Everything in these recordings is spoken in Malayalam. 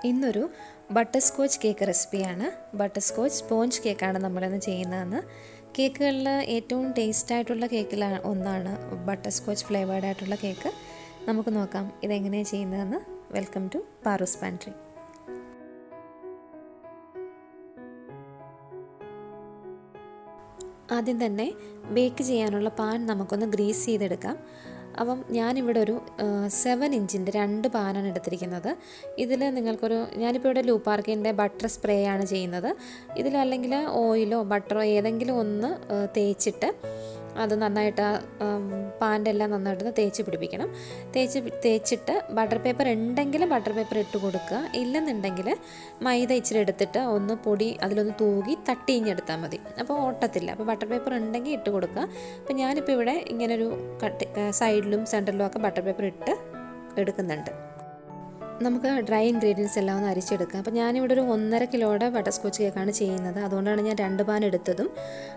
ഇന്നൊരു ബട്ടർസ്കോച്ച് കേക്ക് റെസിപ്പിയാണ്. ബട്ടർസ്കോച്ച് സ്പോഞ്ച് കേക്കാണ് നമ്മളിന്ന് ചെയ്യുന്നതെന്ന്. കേക്കുകളിൽ ഏറ്റവും ടേസ്റ്റായിട്ടുള്ള കേക്കിൽ ഒന്നാണ് ബട്ടർസ്കോച്ച് ഫ്ലേവേർഡ് ആയിട്ടുള്ള കേക്ക്. നമുക്ക് നോക്കാം ഇതെങ്ങനെയാണ് ചെയ്യുന്നതെന്ന്. Welcome to Paru's pantry. ആദ്യം തന്നെ ബേക്ക് ചെയ്യാനുള്ള പാൻ നമുക്കൊന്ന് ഗ്രീസ് ചെയ്തെടുക്കാം. അപ്പം ഞാനിവിടെ ഒരു 7 ഇഞ്ചിൻ്റെ 2 പാനാണ് എടുത്തിരിക്കുന്നത്. ഇതിൽ ഞാനിപ്പോൾ ഇവിടെ ലൂപ്പാർക്കിൻ്റെ ബട്ടർ സ്പ്രേ ആണ് ചെയ്യുന്നത്. ഇതിലല്ലെങ്കിൽ ഓയിലോ ബട്ടറോ ഏതെങ്കിലും ഒന്ന് തേച്ചിട്ട് അത് നന്നായിട്ട് പാൻ്റെ എല്ലാം നന്നായിട്ട് തേച്ച് പിടിപ്പിക്കണം. തേച്ചിട്ട് ബട്ടർ പേപ്പർ ഉണ്ടെങ്കിൽ ബട്ടർ പേപ്പർ ഇട്ട് കൊടുക്കുക. ഇല്ലെന്നുണ്ടെങ്കിൽ മൈദ ഇച്ചിരി എടുത്തിട്ട് ഒന്ന് പൊടി അതിലൊന്ന് തൂകി തട്ടിഞ്ഞെടുത്താൽ മതി. അപ്പോൾ ഓട്ടത്തില്ല. അപ്പോൾ ബട്ടർ പേപ്പർ ഉണ്ടെങ്കിൽ ഇട്ട് കൊടുക്കുക. അപ്പോൾ ഞാനിപ്പോൾ ഇവിടെ ഇങ്ങനൊരു സൈഡിലും സെൻറ്ററിലും ഒക്കെ ബട്ടർ പേപ്പർ ഇട്ട് എടുക്കുന്നുണ്ട്. നമുക്ക് ഡ്രൈ ഇൻഗ്രീഡിയൻസ് എല്ലാം ഒന്ന് അരിച്ചെടുക്കാം. അപ്പോൾ ഞാനിവിടെ ഒരു 1.5 കിലോയുടെ ബട്ടർസ്കോച്ച് കേക്കാണ് ചെയ്യുന്നത്. അതുകൊണ്ടാണ് ഞാൻ 2 പാൻ എടുത്തതും.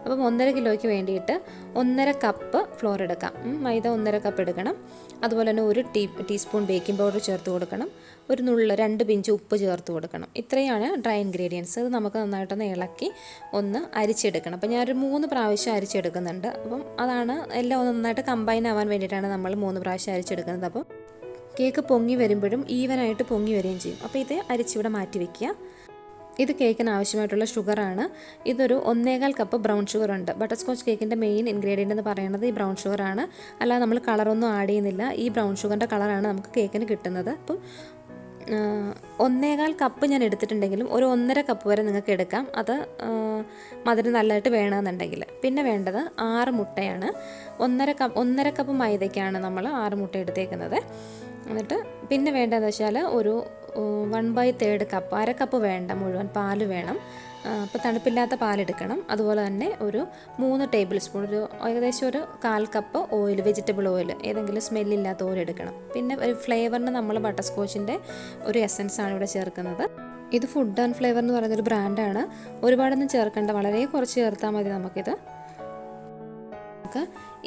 അപ്പം 1.5 കിലോയ്ക്ക് വേണ്ടിയിട്ട് 1.5 കപ്പ് ഫ്ലോർ എടുക്കാം. മൈദ 1.5 കപ്പ് എടുക്കണം. അതുപോലെ തന്നെ 1 ടീസ്പൂൺ ബേക്കിംഗ് പൗഡർ ചേർത്ത് കൊടുക്കണം. ഒരു 2 പിഞ്ച് ഉപ്പ് ചേർത്ത് കൊടുക്കണം. ഇത്രയാണ് ഡ്രൈ ഇൻഗ്രീഡിയൻസ്. ഇത് നമുക്ക് നന്നായിട്ടൊന്ന് ഇളക്കി ഒന്ന് അരിച്ചെടുക്കണം. അപ്പോൾ ഞാനൊരു 3 പ്രാവശ്യം അരിച്ചെടുക്കുന്നുണ്ട്. അപ്പം അതാണ് എല്ലാം ഒന്ന് നന്നായിട്ട് കമ്പൈൻ ആവാൻ വേണ്ടിയിട്ടാണ് നമ്മൾ 3 പ്രാവശ്യം അരിച്ചെടുക്കുന്നത്. അപ്പം കേക്ക് പൊങ്ങി വരുമ്പോഴും ഈവനായിട്ട് പൊങ്ങി വരികയും ചെയ്യും. അപ്പോൾ ഇത് അരിച്ചിവിടെ മാറ്റി വയ്ക്കുക. ഇത് കേക്കിന് ആവശ്യമായിട്ടുള്ള ഷുഗറാണ്. ഇതൊരു 1.25 കപ്പ് ബ്രൗൺ ഷുഗർ ഉണ്ട്. ബട്ടർസ്കോച്ച് കേക്കിൻ്റെ മെയിൻ ഇൻഗ്രീഡിയൻ്റ് എന്ന് പറയുന്നത് ഈ ബ്രൗൺ ഷുഗറാണ്. അല്ലാതെ നമ്മൾ കളറൊന്നും ആഡ് ചെയ്യുന്നില്ല. ഈ ബ്രൗൺ ഷുഗറിൻ്റെ കളറാണ് നമുക്ക് കേക്കിന് കിട്ടുന്നത്. അപ്പം 1.25 കപ്പ് ഞാൻ എടുത്തിട്ടുണ്ടെങ്കിലും ഒരു 1.5 കപ്പ് വരെ നിങ്ങൾക്ക് എടുക്കാം. അത് മധുരം നല്ലതായിട്ട് വേണമെന്നുണ്ടെങ്കിൽ. പിന്നെ വേണ്ടത് 6 മുട്ടയാണ്. 1.5 കപ്പ് മൈദയ്ക്കാണ് നമ്മൾ 6 മുട്ട എടുത്തേക്കുന്നത്. എന്നിട്ട് പിന്നെ വേണ്ടതെന്ന് വെച്ചാൽ ഒരു 1/3 കപ്പ്, 1/2 കപ്പ് വേണ്ട, മുഴുവൻ പാല് വേണം. അപ്പോൾ തണുപ്പില്ലാത്ത പാലെടുക്കണം. അതുപോലെ തന്നെ ഒരു 3 ടേബിൾ സ്പൂൺ, ഏകദേശം ഒരു 1/4 കപ്പ് ഓയിൽ, വെജിറ്റബിൾ ഓയിൽ, ഏതെങ്കിലും സ്മെല്ലില്ലാത്ത ഓയിൽ എടുക്കണം. പിന്നെ ഒരു ഫ്ലേവറിന് നമ്മൾ ബട്ടർസ്കോച്ചിൻ്റെ ഒരു എസൻസ് ആണ് ഇവിടെ ചേർക്കുന്നത്. ഇത് ഫുഡ് ആൻഡ് ഫ്ലേവർ എന്ന് പറയുന്നൊരു ബ്രാൻഡാണ്. ഒരുപാടൊന്നും ചേർക്കേണ്ട, വളരെ കുറച്ച് ചേർത്താൽ മതി നമുക്കിത്.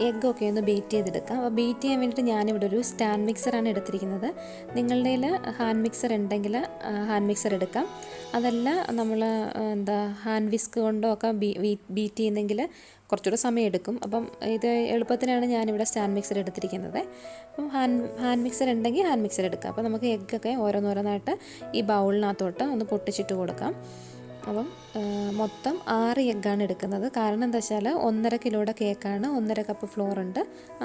എഗ്ഗൊക്കെ ഒന്ന് ബീറ്റ് ചെയ്തെടുക്കാം. അപ്പോൾ ബീറ്റ് ചെയ്യാൻ വേണ്ടിയിട്ട് ഞാനിവിടെ ഒരു സ്റ്റാൻഡ് മിക്സറാണ് എടുത്തിരിക്കുന്നത്. നിങ്ങളുടെ കയ്യിൽ ഹാൻഡ് മിക്സർ ഉണ്ടെങ്കിൽ ഹാൻഡ് മിക്സർ എടുക്കാം. അതല്ല നമ്മൾ ഹാൻഡ് വിസ്ക് കൊണ്ടോ ഒക്കെ ബീറ്റ് ചെയ്യുന്നെങ്കിൽ കുറച്ചുകൂടെ സമയം എടുക്കും. അപ്പം ഇത് എളുപ്പത്തിനാണ് ഞാനിവിടെ സ്റ്റാൻഡ് മിക്സർ എടുത്തിരിക്കുന്നത്. അപ്പം ഹാൻഡ് മിക്സർ ഉണ്ടെങ്കിൽ ഹാൻഡ് മിക്സർ എടുക്കാം. അപ്പോൾ നമുക്ക് എഗ്ഗൊക്കെ ഓരോന്നോരോന്നായിട്ട് ഈ ബൗളിനകത്തോട്ട് ഒന്ന് പൊട്ടിച്ചിട്ട് കൊടുക്കാം. അപ്പം മൊത്തം 6 എഗ്ഗാണ് എടുക്കുന്നത്. കാരണം എന്താ വെച്ചാൽ 1.5 കിലോയുടെ കേക്കാണ്, 1.5 കപ്പ് ഫ്ലോർ ഉണ്ട്,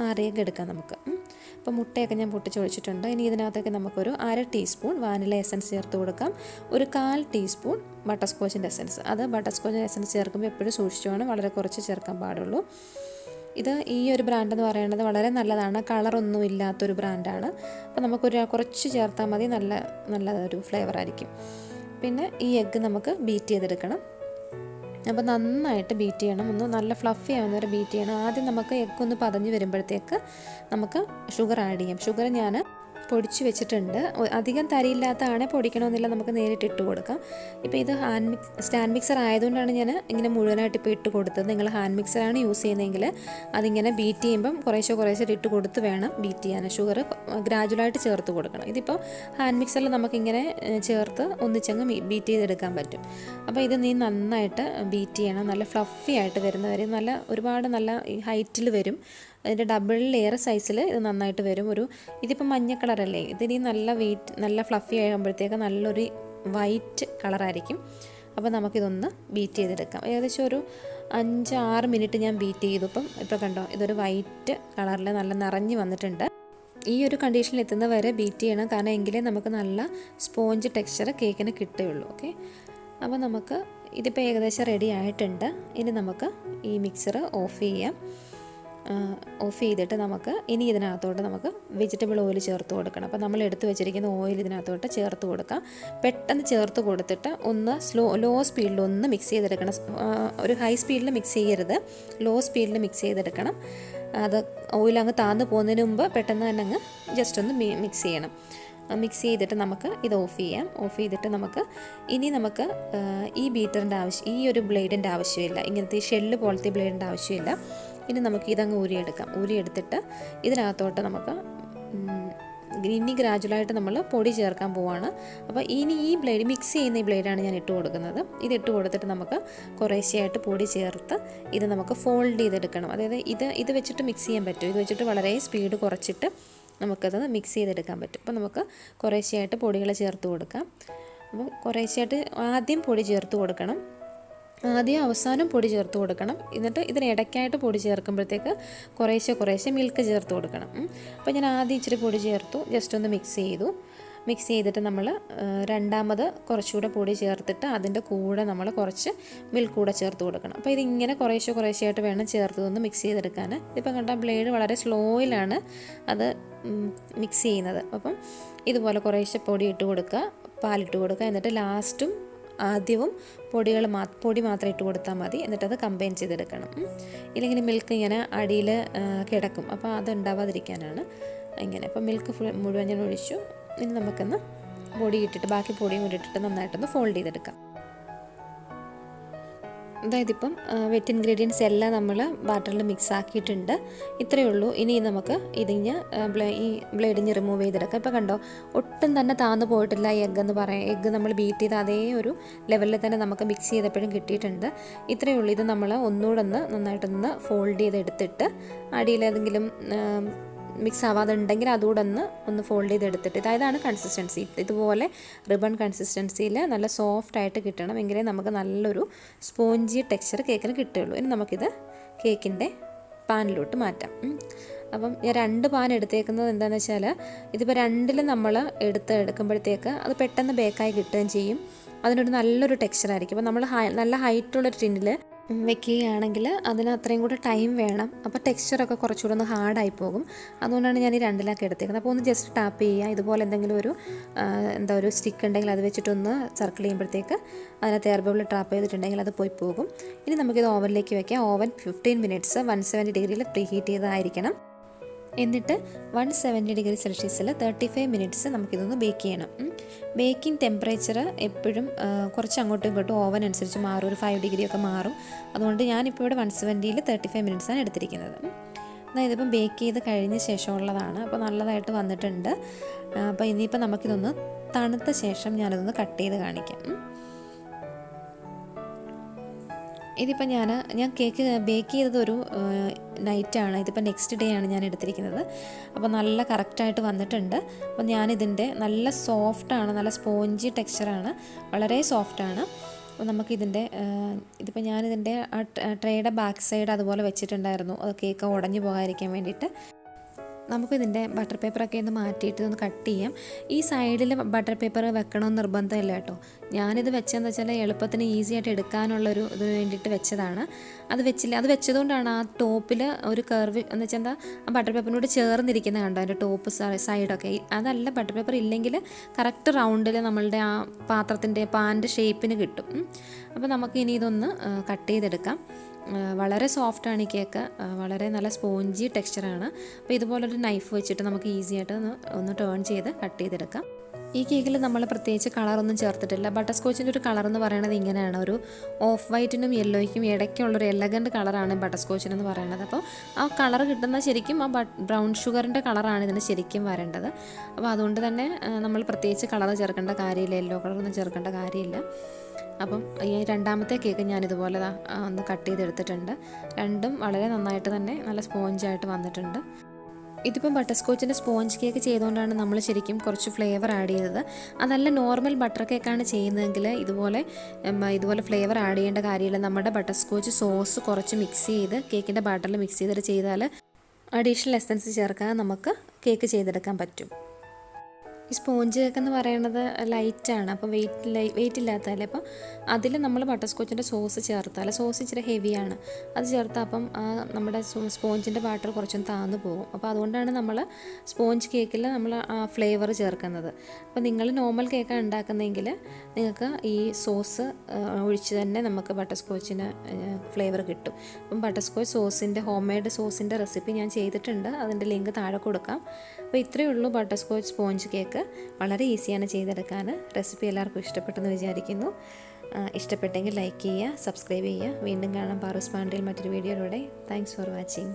6 എഗ്ഗ് എടുക്കാം നമുക്ക്. അപ്പോൾ മുട്ടയൊക്കെ ഞാൻ പൊട്ടിച്ചൊഴിച്ചിട്ടുണ്ട്. ഇനി ഇതിനകത്തേക്ക് നമുക്കൊരു 1/2 ടീസ്പൂൺ വാനില എസൻസ് ചേർത്ത് കൊടുക്കാം. ഒരു 1/4 ടീസ്പൂൺ ബട്ടർസ്കോച്ചിൻ്റെ എസൻസ്. അത് ബട്ടർസ്കോച്ചിൻ്റെ എസൻസ് ചേർക്കുമ്പോൾ എപ്പോഴും സൂക്ഷിച്ചുകൊണ്ട് വളരെ കുറച്ച് ചേർക്കാൻ പാടുള്ളൂ. ഇത് ഈ ഒരു ബ്രാൻഡ് എന്ന് പറയുന്നത് വളരെ നല്ലതാണ്. കളറൊന്നും ഇല്ലാത്തൊരു ബ്രാൻഡാണ്. അപ്പോൾ നമുക്കൊരു കുറച്ച് ചേർത്താൽ മതി, നല്ലൊരു ഫ്ലേവർ ആയിരിക്കും. പിന്നെ ഈ എഗ്ഗ് നമുക്ക് ബീറ്റ് ചെയ്തെടുക്കണം. അപ്പോൾ നന്നായിട്ട് ബീറ്റ് ചെയ്യണം. ഒന്ന് നല്ല ഫ്ലഫി ആവുന്ന വരെ ബീറ്റ് ചെയ്യണം. ആദ്യം നമുക്ക് എഗ്ഗ് ഒന്ന് പതഞ്ഞ് വരുമ്പോഴത്തേക്ക് നമുക്ക് ഷുഗർ ആഡ് ചെയ്യാം. ഷുഗർ ഞാൻ പൊടിച്ച് വെച്ചിട്ടുണ്ട്. അധികം തരിയില്ലാത്തതാണെ പൊടിക്കണമെന്നില്ല, നമുക്ക് നേരിട്ട് ഇട്ട് കൊടുക്കാം. ഇപ്പോൾ ഇത് സ്റ്റാൻഡ് മിക്സർ ആയതുകൊണ്ടാണ് ഞാൻ ഇങ്ങനെ മുഴുവനായിട്ട് ഇപ്പോൾ ഇട്ട് കൊടുത്തത്. നിങ്ങൾ ഹാൻഡ് മിക്സറാണ് യൂസ് ചെയ്യുന്നതെങ്കിൽ അതിങ്ങനെ ബീറ്റ് ചെയ്യുമ്പം കുറേശ്ശെ ഇട്ട് കൊടുത്ത് വേണം ബീറ്റ് ചെയ്യാൻ. ഷുഗർ ഗ്രാജുവലായിട്ട് ചേർത്ത് കൊടുക്കണം. ഇതിപ്പോൾ ഹാൻഡ് മിക്സറിൽ നമുക്കിങ്ങനെ ചേർത്ത് ഒന്നിച്ചങ്ങ് ബീറ്റ് ചെയ്തെടുക്കാൻ പറ്റും. അപ്പോൾ ഇത് നീ നന്നായിട്ട് ബീറ്റ് ചെയ്യണം. നല്ല ഫ്ലഫി ആയിട്ട് വരുന്നവരെ ഒരുപാട് നല്ല ഹൈറ്റിൽ വരും. അതിൻ്റെ ഡബിൾ ലെയർ സൈസിൽ ഇത് നന്നായിട്ട് വരും. ഇതിപ്പോൾ മഞ്ഞ കളറല്ലേ, ഇതിനി നല്ല ഫ്ലഫി ആകുമ്പോഴത്തേക്ക് നല്ലൊരു വൈറ്റ് കളറായിരിക്കും. അപ്പോൾ നമുക്കിതൊന്ന് ബീറ്റ് ചെയ്തെടുക്കാം. ഏകദേശം ഒരു 5-6 മിനിറ്റ് ഞാൻ ബീറ്റ് ചെയ്തു. ഇപ്പോൾ കണ്ടോ, ഇതൊരു വൈറ്റ് കളറിൽ നല്ല നിറഞ്ഞ് വന്നിട്ടുണ്ട്. ഈ ഒരു കണ്ടീഷനിൽ എത്തുന്ന വരെ ബീറ്റ് ചെയ്യണം. കാരണം എങ്കിലേ നമുക്ക് നല്ല സ്പോഞ്ച് ടെക്സ്ചർ കേക്കിന് കിട്ടുകയുള്ളൂ. ഓക്കെ, അപ്പോൾ നമുക്ക് ഇതിപ്പോൾ ഏകദേശം റെഡി ആയിട്ടുണ്ട്. ഇനി നമുക്ക് ഈ മിക്സർ ഓഫ് ചെയ്യാം. ഓഫ് ചെയ്തിട്ട് നമുക്ക് ഇനി ഇതിനകത്തോട്ട് നമുക്ക് വെജിറ്റബിൾ ഓയിൽ ചേർത്ത് കൊടുക്കണം. അപ്പോൾ നമ്മൾ എടുത്ത് വെച്ചിരിക്കുന്ന ഓയിൽ ഇതിനകത്തോട്ട് ചേർത്ത് കൊടുക്കാം. പെട്ടെന്ന് ചേർത്ത് കൊടുത്തിട്ട് ഒന്ന് ലോ സ്പീഡിൽ ഒന്ന് മിക്സ് ചെയ്തെടുക്കണം. ഒരു ഹൈ സ്പീഡിൽ മിക്സ് ചെയ്യരുത്, ലോ സ്പീഡിൽ മിക്സ് ചെയ്തെടുക്കണം. അത് ഓയിൽ അങ്ങ് താന്ന് പോകുന്നതിന് മുമ്പ് പെട്ടെന്ന് തന്നെ അങ്ങ് ജസ്റ്റ് ഒന്ന് മിക്സ് ചെയ്യണം. മിക്സ് ചെയ്തിട്ട് നമുക്ക് ഇത് ഓഫ് ചെയ്യാം. ഓഫ് ചെയ്തിട്ട് നമുക്ക് ഈ ഒരു ബ്ലേഡിൻ്റെ ആവശ്യമില്ല, ഇങ്ങനത്തെ ഈ ഷെല്ല് പോലത്തെ ബ്ലേഡിൻ്റെ ആവശ്യമില്ല. ഇനി നമുക്ക് ഇതങ്ങ് ഊരിയെടുക്കാം. ഊരിയെടുത്തിട്ട് ഇതിനകത്തോട്ട് നമുക്ക് ഇനി ഗ്രാജുവലായിട്ട് നമ്മൾ പൊടി ചേർക്കാൻ പോവാണ്. അപ്പോൾ ഇനി ഈ ബ്ലേഡ് മിക്സ് ചെയ്യുന്ന ഈ ബ്ലേഡാണ് ഞാൻ ഇട്ട് കൊടുക്കുന്നത്. ഇത് ഇട്ട് കൊടുത്തിട്ട് നമുക്ക് കുറേശ്ശെയായിട്ട് പൊടി ചേർത്ത് ഇത് നമുക്ക് ഫോൾഡ് ചെയ്തെടുക്കണം. അതായത് ഇത് വെച്ചിട്ട് മിക്സ് ചെയ്യാൻ പറ്റും. ഇത് വെച്ചിട്ട് വളരെ സ്പീഡ് കുറച്ചിട്ട് നമുക്കത് മിക്സ് ചെയ്തെടുക്കാൻ പറ്റും. അപ്പോൾ നമുക്ക് കുറേശ്ശെയായിട്ട് പൊടികൾ ചേർത്ത് കൊടുക്കാം. അപ്പോൾ കുറേശ്ശെയായിട്ട് ആദ്യം പൊടി ചേർത്ത് കൊടുക്കണം, ആദ്യം അവസാനം പൊടി ചേർത്ത് കൊടുക്കണം. എന്നിട്ട് ഇതിനിടയ്ക്കായിട്ട് പൊടി ചേർക്കുമ്പോഴത്തേക്ക് കുറേശ്ശെ മിൽക്ക് ചേർത്ത് കൊടുക്കണം. അപ്പോൾ ഞാൻ ആദ്യം ഇച്ചിരി പൊടി ചേർത്തു, ജസ്റ്റ് ഒന്ന് മിക്സ് ചെയ്തിട്ട് നമ്മൾ രണ്ടാമത് കുറച്ചുകൂടെ പൊടി ചേർത്തിട്ട് അതിൻ്റെ കൂടെ നമ്മൾ കുറച്ച് മിൽക്ക് കൂടെ ചേർത്ത് കൊടുക്കണം. അപ്പോൾ ഇതിങ്ങനെ കുറേശ്ശെയായിട്ട് വേണം ചേർത്തതൊന്ന് മിക്സ് ചെയ്തെടുക്കാൻ. ഇതിപ്പോൾ കണ്ട ബ്ലേഡ് വളരെ സ്ലോയിലാണ് അത് മിക്സ് ചെയ്യുന്നത്. അപ്പം ഇതുപോലെ കുറേശ്ശെ പൊടി ഇട്ട് കൊടുക്കുക, പാലിട്ട് കൊടുക്കുക. എന്നിട്ട് ലാസ്റ്റും ആദ്യവും പൊടി മാത്രം ഇട്ട് കൊടുത്താൽ മതി. എന്നിട്ടത് കമ്പൈൻ ചെയ്തെടുക്കണം. ഇല്ലെങ്കിൽ മിൽക്ക് ഇങ്ങനെ അടിയിൽ കിടക്കും, അപ്പോൾ അത് ഉണ്ടാവാതിരിക്കാനാണ് ഇങ്ങനെ. അപ്പോൾ മിൽക്ക് മുഴുവൻ ഞാൻ ഒഴിച്ചു. ഇനി നമുക്കൊന്ന് പൊടി ഇട്ടിട്ട് ബാക്കി പൊടിയും കൂടി ഇട്ടിട്ട് നന്നായിട്ടൊന്ന് ഫോൾഡ് ചെയ്തെടുക്കാം. അതായത് ഇപ്പം വെറ്റ് ഇൻഗ്രീഡിയൻസ് എല്ലാം നമ്മൾ ബാറ്ററിൽ മിക്സ് ആക്കിയിട്ടുണ്ട്. ഇത്രയേ ഉള്ളൂ. ഇനി നമുക്ക് ഈ ബ്ലേഡിഞ്ഞ് റിമൂവ് ചെയ്തെടുക്കാം. ഇപ്പോൾ കണ്ടോ, ഒട്ടും തന്നെ താന്നു പോയിട്ടില്ല എഗ്ഗ് നമ്മൾ ബീറ്റ് ചെയ്ത അതേ ഒരു ലെവലിൽ തന്നെ നമുക്ക് മിക്സ് ചെയ്തപ്പോഴും കിട്ടിയിട്ടുണ്ട്. ഇത്രയേ ഉള്ളൂ. ഇത് നമ്മൾ ഒന്നുകൂടെ നന്നായിട്ടൊന്ന് ഫോൾഡ് ചെയ്തെടുത്തിട്ട് അടിയിലേതെങ്കിലും മിക്സ് ആവാതെ ഉണ്ടെങ്കിൽ അതുകൂടെ ഒന്ന് ഫോൾഡ് ചെയ്തെടുത്തിട്ട് ഇതാണ് കൺസിസ്റ്റൻസി. ഇതുപോലെ റിബൺ കൺസിസ്റ്റൻസിയിൽ നല്ല സോഫ്റ്റായിട്ട് കിട്ടണം, എങ്കിലേ നമുക്ക് നല്ലൊരു സ്പോഞ്ചി ടെക്സ്ചർ കേക്കിന് കിട്ടുകയുള്ളൂ. ഇനി നമുക്കിത് കേക്കിൻ്റെ പാനിലോട്ട് മാറ്റാം. അപ്പം ഞാൻ 2 പാൻ എടുത്തേക്കുന്നത് എന്താണെന്ന് വെച്ചാൽ ഇതിപ്പോൾ 2ൽ നമ്മൾ എടുക്കുമ്പോഴത്തേക്ക് അത് പെട്ടെന്ന് ബേക്കായി കിട്ടുകയും ചെയ്യും. അതിനൊരു നല്ലൊരു ടെക്സ്ചറായിരിക്കും. അപ്പോൾ നമ്മൾ നല്ല ഹൈറ്റുള്ളൊരു ടിന്നിൽ വെക്കുകയാണെങ്കിൽ അതിന് അത്രയും കൂടെ ടൈം വേണം. അപ്പോൾ ടെക്സ്ചറൊക്കെ കുറച്ചുകൂടെ ഒന്ന് ഹാർഡായി പോകും. അതുകൊണ്ടാണ് ഞാൻ ഈ 2ലാക്കി എടുത്തേക്കുന്നത്. അപ്പോൾ ഒന്ന് ജസ്റ്റ് ടാപ്പ് ചെയ്യുക. ഇതുപോലെ എന്തെങ്കിലും ഒരു സ്റ്റിക്ക് ഉണ്ടെങ്കിൽ അത് വെച്ചിട്ടൊന്ന് സർക്കിൾ ചെയ്യുമ്പോഴത്തേക്ക് അതിനകത്ത് എയർ ബബിൾ ട്രാപ്പ് ചെയ്തിട്ടുണ്ടെങ്കിൽ അത് പോയി പോകും. ഇനി നമുക്കിത് ഓവനിലേക്ക് വയ്ക്കാം. ഓവൻ 15 മിനിറ്റ്സ് 170 ഡിഗ്രിയിൽ പ്രീ ഹീറ്റ് ചെയ്തതായിരിക്കണം. എന്നിട്ട് 170 ഡിഗ്രി സെൽഷ്യസിൽ 35 മിനിറ്റ്സ് നമുക്കിതൊന്ന് ബേക്ക് ചെയ്യണം. ബേക്കിംഗ് ടെമ്പറേച്ചർ എപ്പോഴും കുറച്ച് അങ്ങോട്ടും ഇങ്ങോട്ടും ഓവൻ അനുസരിച്ച് മാറും, ഒരു 5 ഡിഗ്രിയൊക്കെ മാറും. അതുകൊണ്ട് ഞാനിപ്പോൾ ഇവിടെ 170ൽ 35 മിനിറ്റ്സാണ് എടുത്തിരിക്കുന്നത്. അതായത് ഇപ്പം ബേക്ക് ചെയ്ത് കഴിഞ്ഞ ശേഷമുള്ളതാണ്. അപ്പോൾ നല്ലതായിട്ട് വന്നിട്ടുണ്ട്. അപ്പോൾ ഇനിയിപ്പോൾ നമുക്കിതൊന്ന് തണുത്ത ശേഷം ഞാനിതൊന്ന് കട്ട് ചെയ്ത് കാണിക്കാം. ഇതിപ്പോൾ ഞാൻ കേക്ക് ബേക്ക് ചെയ്തത് ഒരു നൈറ്റാണ്. ഇതിപ്പോൾ നെക്സ്റ്റ് ഡേ ആണ് ഞാൻ എടുത്തിരിക്കുന്നത്. അപ്പോൾ നല്ല കറക്റ്റായിട്ട് വന്നിട്ടുണ്ട്. അപ്പോൾ ഞാനിതിൻ്റെ നല്ല സോഫ്റ്റാണ്, നല്ല സ്പോഞ്ചി ടെക്സ്ചറാണ്, വളരെ സോഫ്റ്റാണ്. അപ്പോൾ നമുക്കിതിൻ്റെ ഇതിപ്പോൾ ഞാനിതിൻ്റെ ട്രേയുടെ ബാക്ക് സൈഡ് അതുപോലെ വെച്ചിട്ടുണ്ടായിരുന്നു, അത് കേക്ക് ഉടഞ്ഞു പോകാതിരിക്കാൻ വേണ്ടിയിട്ട്. നമുക്കിതിൻ്റെ ബട്ടർ പേപ്പറൊക്കെ ഒന്ന് മാറ്റിയിട്ട് ഒന്ന് കട്ട് ചെയ്യാം. ഈ സൈഡിൽ ബട്ടർ പേപ്പർ വെക്കണമെന്ന് നിർബന്ധമില്ല കേട്ടോ. ഞാനിത് വെച്ചതെന്ന് വെച്ചാൽ എളുപ്പത്തിന് ഈസി ആയിട്ട് എടുക്കാനുള്ളൊരു ഇതിന് വേണ്ടിയിട്ട് വെച്ചതാണ്. അത് വെച്ചതുകൊണ്ടാണ് ആ ടോപ്പിൽ ഒരു കർവ് എന്ന് വെച്ചാൽ ആ ബട്ടർ പേപ്പറിനോട് ചേർന്നിരിക്കുന്ന കണ്ടോ അതിൻ്റെ ടോപ്പ് സൈഡൊക്കെ. അതല്ല, ബട്ടർ പേപ്പർ ഇല്ലെങ്കിൽ കറക്റ്റ് റൗണ്ടിൽ നമ്മളുടെ ആ പാൻ്റെ ഷേപ്പിന് കിട്ടും. അപ്പോൾ നമുക്ക് ഇനി ഇതൊന്ന് കട്ട് ചെയ്തെടുക്കാം. വളരെ സോഫ്റ്റാണ് ഈ കേക്ക്, വളരെ നല്ല സ്പോഞ്ചി ടെക്സ്ചറാണ്. അപ്പോൾ ഇതുപോലൊരു നൈഫ് വെച്ചിട്ട് നമുക്ക് ഈസി ആയിട്ട് ഒന്ന് ടേൺ ചെയ്ത് കട്ട് ചെയ്തെടുക്കാം. ഈ കേക്കിൽ നമ്മൾ പ്രത്യേകിച്ച് കളറൊന്നും ചേർത്തിട്ടില്ല. ബട്ടർസ്കോച്ചിൻ്റെ ഒരു കളർ എന്ന് പറയുന്നത് ഇങ്ങനെയാണ്, ഒരു ഓഫ് വൈറ്റിനും യെല്ലോയ്ക്കും ഇടയ്ക്കുള്ളൊരു എലഗൻറ്റ് കളറാണ് ബട്ടർസ്കോച്ചിനെന്ന് പറയുന്നത്. അപ്പോൾ ആ കളർ കിട്ടുന്ന ശരിക്കും ആ ബ്രൗൺ ഷുഗറിൻ്റെ കളറാണ് ഇതിന് ശരിക്കും വരേണ്ടത്. അപ്പോൾ അതുകൊണ്ട് തന്നെ നമ്മൾ പ്രത്യേകിച്ച് കളർ ചേർക്കേണ്ട കാര്യമില്ല, യെല്ലോ കളറൊന്നും ചേർക്കേണ്ട കാര്യമില്ല. അപ്പം ഈ രണ്ടാമത്തെ കേക്ക് ഞാനിതുപോലെ ഒന്ന് കട്ട് ചെയ്തെടുത്തിട്ടുണ്ട്. രണ്ടും വളരെ നന്നായിട്ട് തന്നെ നല്ല സ്പോഞ്ചായിട്ട് വന്നിട്ടുണ്ട്. ഇതിപ്പം ബട്ടർസ്കോച്ചിൻ്റെ സ്പോഞ്ച് കേക്ക് ചെയ്തുകൊണ്ടാണ് നമ്മൾ ശരിക്കും കുറച്ച് ഫ്ലേവർ ആഡ് ചെയ്തത്. അതല്ല നോർമൽ ബട്ടർ കേക്കാണ് ചെയ്യുന്നതെങ്കിൽ ഇതുപോലെ ഫ്ലേവർ ആഡ് ചെയ്യേണ്ട കാര്യമില്ല. നമ്മുടെ ബട്ടർസ്കോച്ച് സോസ് കുറച്ച് മിക്സ് ചെയ്ത് കേക്കിൻ്റെ ബാറ്ററിൽ മിക്സ് ചെയ്തിട്ട് ചെയ്താൽ അഡീഷണൽ എസൻസ് ചേർക്കാതെ നമുക്ക് കേക്ക് ചെയ്തെടുക്കാൻ പറ്റും. ഈ സ്പോഞ്ച് കേക്ക് എന്ന് പറയുന്നത് ലൈറ്റാണ്, അപ്പോൾ വെയിറ്റ് ഇല്ലാത്തതല്ലേ. അപ്പോൾ അതിൽ നമ്മൾ ബട്ടർസ്കോച്ചിൻ്റെ സോസ് ചേർത്താൽ, സോസ് ഇച്ചിരി ഹെവിയാണ്, അത് ചേർത്താൽ അപ്പം നമ്മുടെ സ്പോഞ്ചിൻ്റെ ബാറ്റർ കുറച്ചും താന്നു പോകും. അപ്പോൾ അതുകൊണ്ടാണ് നമ്മൾ സ്പോഞ്ച് കേക്കിൽ നമ്മൾ ആ ഫ്ലേവർ ചേർക്കുന്നത്. അപ്പോൾ നിങ്ങൾ നോർമൽ കേക്കാണ് ഉണ്ടാക്കുന്നതെങ്കിൽ നിങ്ങൾക്ക് ഈ സോസ് ഒഴിച്ച് തന്നെ നമുക്ക് ബട്ടർസ്കോച്ചിന് ഫ്ലേവർ കിട്ടും. അപ്പം ബട്ടർസ്കോച്ച് സോസിൻ്റെ ഹോം മെയ്ഡ് സോസിൻ്റെ റെസിപ്പി ഞാൻ ചെയ്തിട്ടുണ്ട്, അതിൻ്റെ ലിങ്ക് താഴെ കൊടുക്കാം. അപ്പോൾ ഇത്രയേ ഉള്ളൂ ബട്ടർസ്കോച്ച് സ്പോഞ്ച് കേക്ക്. വളരെ ഈസിയാണ് ചെയ്തെടുക്കാൻ. റെസിപ്പി എല്ലാവർക്കും ഇഷ്ടപ്പെട്ടെന്ന് വിചാരിക്കുന്നു. ഇഷ്ടപ്പെട്ടെങ്കിൽ ലൈക്ക് ചെയ്യുക, സബ്സ്ക്രൈബ് ചെയ്യുക. വീണ്ടും കാണാം പാറൂസ് പാണ്ടിയിൽ മറ്റൊരു വീഡിയോയിലൂടെ. Thanks for watching.